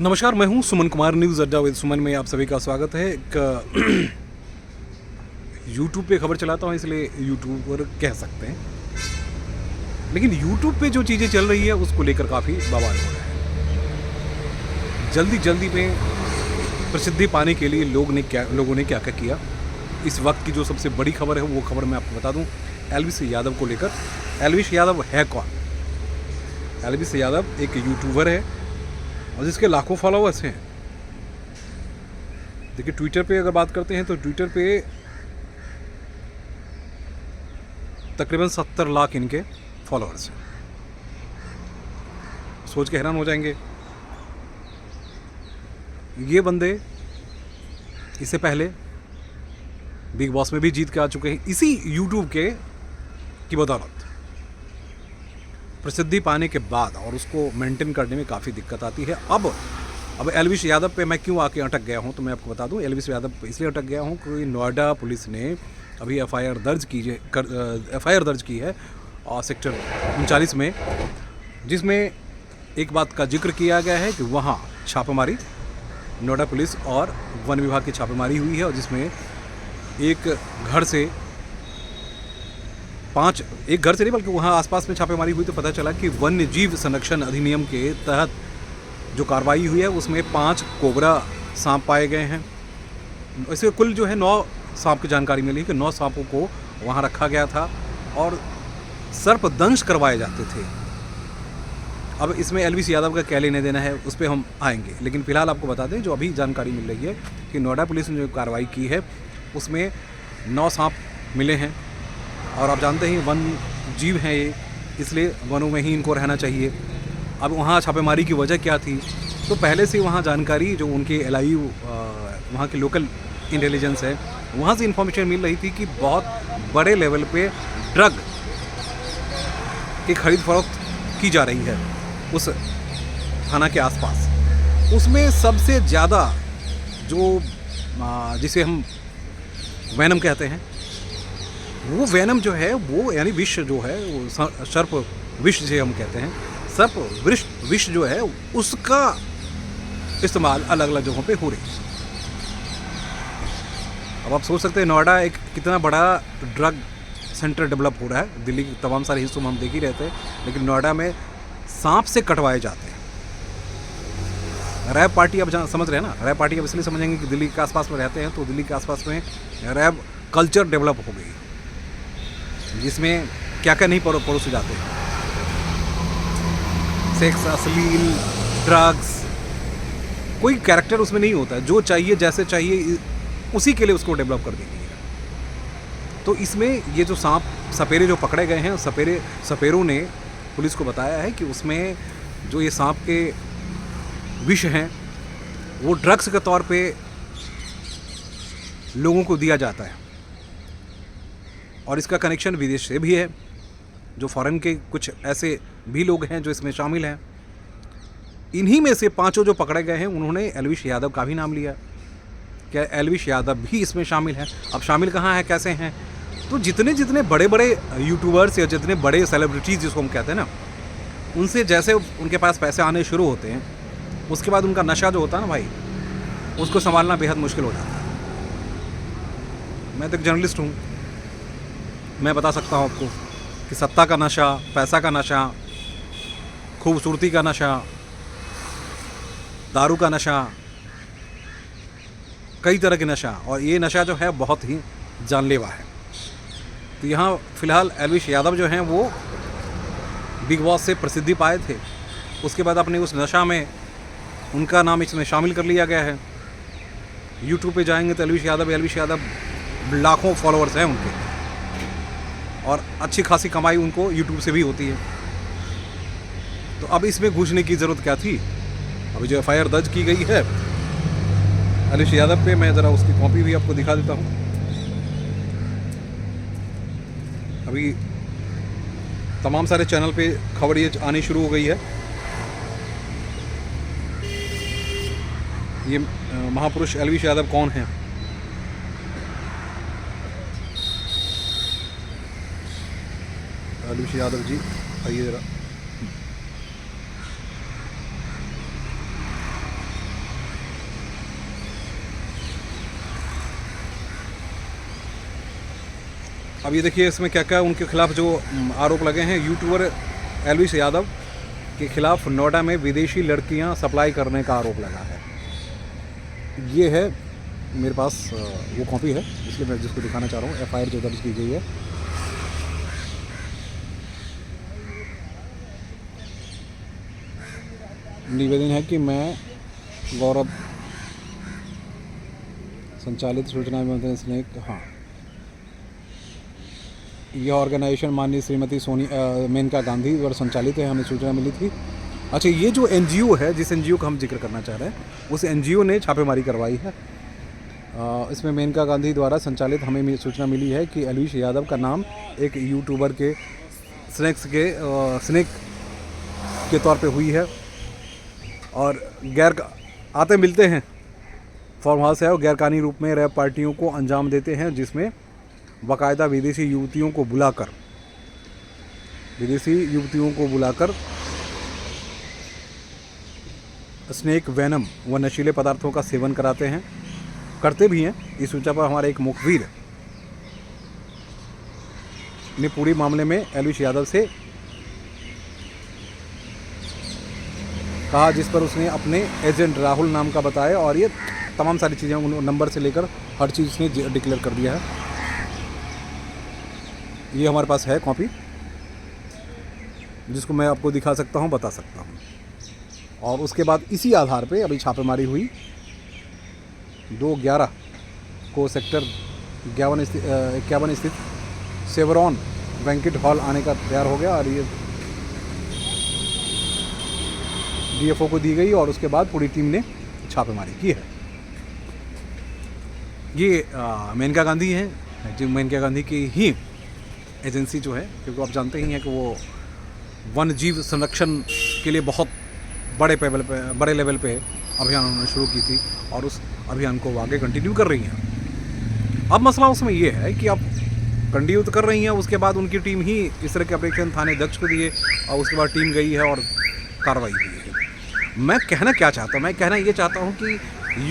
नमस्कार, मैं हूं सुमन कुमार। न्यूज़ अड्डा विद सुमन में आप सभी का स्वागत है। एक यूट्यूब पे खबर चलाता हूं, इसलिए यूट्यूबर कह सकते हैं, लेकिन यूट्यूब पे जो चीज़ें चल रही है उसको लेकर काफ़ी बवाल हो रहा है। जल्दी में प्रसिद्धि पाने के लिए लोगों ने क्या क्या किया। इस वक्त की जो सबसे बड़ी खबर है वो खबर मैं आपको बता दूं, एल्विस यादव को लेकर। एल्विस यादव है कौन? एल्विस यादव एक यूट्यूबर है और जिसके लाखों फॉलोअर्स हैं। देखिए, ट्विटर पे अगर बात करते हैं तो ट्विटर पे तकरीबन 70 लाख इनके फॉलोअर्स हैं। सोच के हैरान हो जाएंगे। ये बंदे इससे पहले बिग बॉस में भी जीत के आ चुके हैं, इसी यूट्यूब की बदौलत। प्रसिद्धि पाने के बाद और उसको मेंटेन करने में काफ़ी दिक्कत आती है। अब एल्विस यादव पे मैं क्यों आके अटक गया हूं, तो मैं आपको बता दूं। एल्विस यादव इसलिए अटक गया हूं क्योंकि नोएडा पुलिस ने अभी एफआईआर दर्ज की है और सेक्टर 39 में, जिसमें एक बात का जिक्र किया गया है कि वहां छापेमारी, नोएडा पुलिस और वन विभाग की छापेमारी हुई है और जिसमें एक घर से नहीं बल्कि वहाँ आसपास में छापेमारी हुई तो पता चला कि वन्य जीव संरक्षण अधिनियम के तहत जो कार्रवाई हुई है उसमें 5 कोबरा सांप पाए गए हैं। इससे कुल जो है 9 सांप की जानकारी मिली कि 9 सांपों को वहाँ रखा गया था और सर्पदंश करवाए जाते थे। अब इसमें एल्विस यादव का क्या लेने देना है उस पर हम आएंगे, लेकिन फिलहाल आपको बता दें जो अभी जानकारी मिल रही है कि नोएडा पुलिस ने जो कार्रवाई की है उसमें 9 सांप मिले हैं और आप जानते हैं वन जीव हैं ये, इसलिए वनों में ही इनको रहना चाहिए। अब वहाँ छापेमारी की वजह क्या थी, तो पहले से वहाँ जानकारी जो उनके LIU वहाँ के लोकल इंटेलिजेंस है, वहाँ से इन्फॉर्मेशन मिल रही थी कि बहुत बड़े लेवल पे ड्रग की खरीद फरोख्त की जा रही है उस थाना के आसपास। उसमें सबसे ज़्यादा जो जिसे हम वैनम कहते हैं, वो वैनम जो है वो यानी विष जो है वो सर्प विष जिसे हम कहते हैं, सर्प विष जो है उसका इस्तेमाल अलग अलग जगहों पे हो रही है। अब आप सोच सकते हैं नोएडा एक कितना बड़ा ड्रग सेंटर डेवलप हो रहा है। दिल्ली के तमाम सारे हिस्सों में हम देख ही रहते हैं, लेकिन नोएडा में सांप से कटवाए जाते हैं। रैब पार्टी, अब समझ रहे हैं ना, रैब पार्टी अब इसलिए समझेंगे कि दिल्ली के आसपास में रहते हैं, तो दिल्ली के आसपास में रैब कल्चर डेवलप हो गई जिसमें क्या क्या नहीं परोसे जाते हैं। सेक्स, अश्लील, ड्रग्स, कोई कैरेक्टर उसमें नहीं होता है। जो चाहिए जैसे चाहिए उसी के लिए उसको डेवलप कर देंगे। तो इसमें ये जो सांप सपेरे जो पकड़े गए हैं, सपेरों ने पुलिस को बताया है कि उसमें जो ये सांप के विष हैं वो ड्रग्स के तौर पे लोगों को दिया जाता है और इसका कनेक्शन विदेश से भी है। जो फॉरेन के कुछ ऐसे भी लोग हैं जो इसमें शामिल हैं। इन्हीं में से 5 जो पकड़े गए हैं उन्होंने एल्विस यादव का भी नाम लिया। क्या एल्विस यादव भी इसमें शामिल है? अब शामिल कहाँ है, कैसे हैं? तो जितने बड़े यूट्यूबर्स या जितने बड़े सेलिब्रिटीज़ जिसको हम कहते हैं ना, उनसे जैसे उनके पास पैसे आने शुरू होते हैं उसके बाद उनका नशा जो होता है ना भाई, उसको संभालना बेहद मुश्किल हो जाता है। मैं तो एक जर्नलिस्ट हूँ, मैं बता सकता हूँ आपको कि सत्ता का नशा, पैसा का नशा, खूबसूरती का नशा, दारू का नशा, कई तरह के नशा, और ये नशा जो है बहुत ही जानलेवा है। तो यहाँ फ़िलहाल एल्विस यादव जो हैं वो बिग बॉस से प्रसिद्धि पाए थे, उसके बाद अपने उस नशा में उनका नाम इसमें शामिल कर लिया गया है। यूट्यूब पे जाएंगे तो एल्विस यादव लाखों फॉलोअर्स हैं उनके और अच्छी खासी कमाई उनको यूट्यूब से भी होती है। तो अब इसमें घुसने की ज़रूरत क्या थी? अभी जो एफआईआर दर्ज की गई है एल्विस यादव पे, मैं ज़रा उसकी कॉपी भी आपको दिखा देता हूँ। अभी तमाम सारे चैनल पे खबर ये आनी शुरू हो गई है। ये महापुरुष एल्विस यादव कौन है? एल्विस यादव जी, आइए ज़रा। अब ये देखिए इसमें क्या क्या उनके खिलाफ जो आरोप लगे हैं। यूट्यूबर एलविश यादव के खिलाफ नोएडा में विदेशी लड़कियां सप्लाई करने का आरोप लगा है। ये है मेरे पास वो कॉपी है, इसलिए मैं जिसको दिखाना चाह रहा हूँ। एफआईआर जो दर्ज की गई है, निवेदन है कि मैं गौरव संचालित सूचना एवं स्नेक, हाँ, यह ऑर्गेनाइजेशन माननीय श्रीमती सोनी मेनका गांधी द्वारा संचालित है, हमें सूचना मिली थी। अच्छा, ये जो एनजीओ है, जिस एनजीओ का हम जिक्र करना चाह रहे हैं, उस एनजीओ ने छापेमारी करवाई है। इसमें मेनका गांधी द्वारा संचालित हमें सूचना मिली है कि एलविश यादव का नाम एक यूट्यूबर के स्नेक के तौर पे हुई है और आते मिलते हैं फॉर्म हाउस है और गैरकानूनी रूप में रैप पार्टियों को अंजाम देते हैं, जिसमें बाकायदा विदेशी युवतियों को बुलाकर स्नेक वेनम व नशीले पदार्थों का सेवन करते भी हैं। इस सूचना पर हमारे एक मुखबिर ने पूरी मामले में एलविश यादव से कहा, जिस पर उसने अपने एजेंट राहुल नाम का बताया और ये तमाम सारी चीज़ें उन नंबर से लेकर हर चीज़ उसने डिक्लेयर कर दिया है। ये हमारे पास है कॉपी, जिसको मैं आपको दिखा सकता हूँ, बता सकता हूँ। और उसके बाद इसी आधार पे अभी छापेमारी हुई। 2/11 को सेक्टर 51 स्थित सेवरॉन बैंकेट हॉल आने का तैयार हो गया और ये डीएफओ को दी गई और उसके बाद पूरी टीम ने छापेमारी की है। ये मेनका गांधी हैं, जो मेनका गांधी की ही एजेंसी जो है, क्योंकि आप जानते ही हैं कि वो वन जीव संरक्षण के लिए बहुत बड़े लेवल पे अभियान उन्होंने शुरू की थी और उस अभियान को आगे कंटिन्यू कर रही हैं। अब मसला उसमें ये है कि अब कंटिन्यू तो कर रही हैं, उसके बाद उनकी टीम ही इस तरह के एप्लीकेशन थाने अध्यक्ष को दिए और उसके बाद टीम गई है और कार्रवाई हुई है। मैं कहना क्या चाहता हूँ, मैं कहना ये चाहता हूँ कि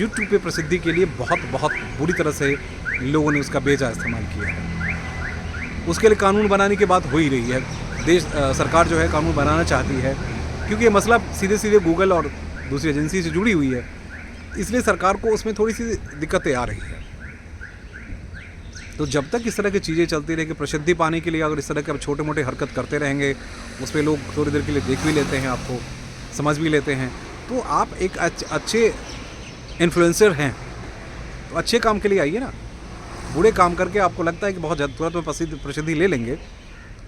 यूट्यूब पे प्रसिद्धि के लिए बहुत बुरी तरह से लोगों ने उसका बेजा इस्तेमाल किया है। उसके लिए कानून बनाने की बात हो ही रही है। सरकार जो है कानून बनाना चाहती है, क्योंकि ये मसला सीधे गूगल और दूसरी एजेंसी से जुड़ी हुई है, इसलिए सरकार को उसमें थोड़ी सी दिक्कतें आ रही है। तो जब तक इस तरह की चीज़ें चलती रहेंगी, प्रसिद्धि पाने के लिए अगर इस तरह के छोटे मोटे हरकत करते रहेंगे, उस पर लोग थोड़ी देर के लिए देख भी लेते हैं, आपको समझ भी लेते हैं, तो आप एक अच्छे इन्फ्लुएंसर हैं तो अच्छे काम के लिए आइए ना। बुरे काम करके आपको लगता है कि बहुत तुरंत में प्रसिद्धि ले लेंगे,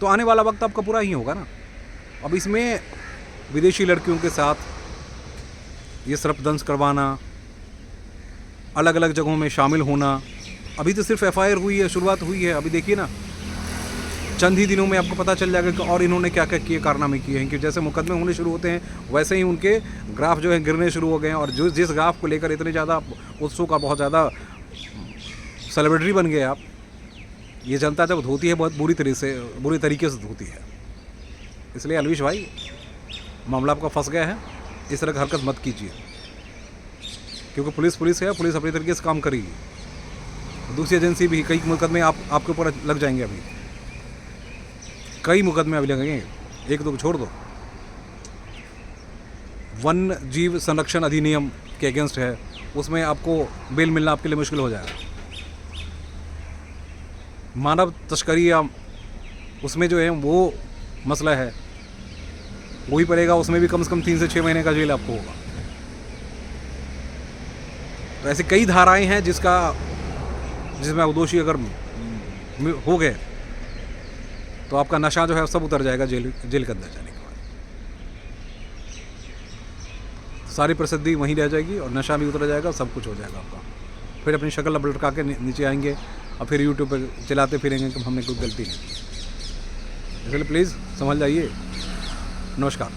तो आने वाला वक्त आपका पूरा ही होगा ना। अब इसमें विदेशी लड़कियों के साथ ये सर्पदंश करवाना, अलग अलग जगहों में शामिल होना, अभी तो सिर्फ एफआईआर हुई है, शुरुआत हुई है। अभी देखिए ना, चंद ही दिनों में आपको पता चल जाएगा कि और इन्होंने क्या क्या किए, कारनामे किए हैं। कि जैसे मुकदमे होने शुरू होते हैं वैसे ही उनके ग्राफ जो है गिरने शुरू हो गए हैं। और जिस ग्राफ को लेकर इतने ज़्यादा उत्सुक और बहुत ज़्यादा सेलिब्रिटी बन गए आप, ये जनता जब धोती है बहुत बुरी तरीके से धोती है। इसलिए एलविश भाई, मामला आपका फंस गया है, इस तरह की हरकत मत कीजिए, क्योंकि पुलिस है, पुलिस अपनी तरीके से काम करेगी। दूसरी एजेंसी भी, कई मुकदमे आपके ऊपर लग जाएंगे, अभी कई मुकदमे अभी लगेंगे, एक दो छोड़ दो। वन जीव संरक्षण अधिनियम के अगेंस्ट है, उसमें आपको बेल मिलना आपके लिए मुश्किल हो जाएगा। मानव तस्करी या उसमें जो है वो मसला है, वही पड़ेगा, उसमें भी कम से कम 3 से 6 महीने का जेल आपको होगा। तो ऐसे कई धाराएं हैं जिसमें आप दोषी अगर हो गए तो आपका नशा जो है सब उतर जाएगा जेल के अंदर जाने के बाद। सारी प्रसिद्धि वहीं रह जाएगी और नशा भी उतर जाएगा, सब कुछ हो जाएगा आपका। फिर अपनी शक्ल अब लटका के नीचे आएंगे और फिर यूट्यूब पर चलाते फिरेंगे कि हमने कोई गलती नहीं की। इसलिए प्लीज़ समझ जाइए। नमस्कार।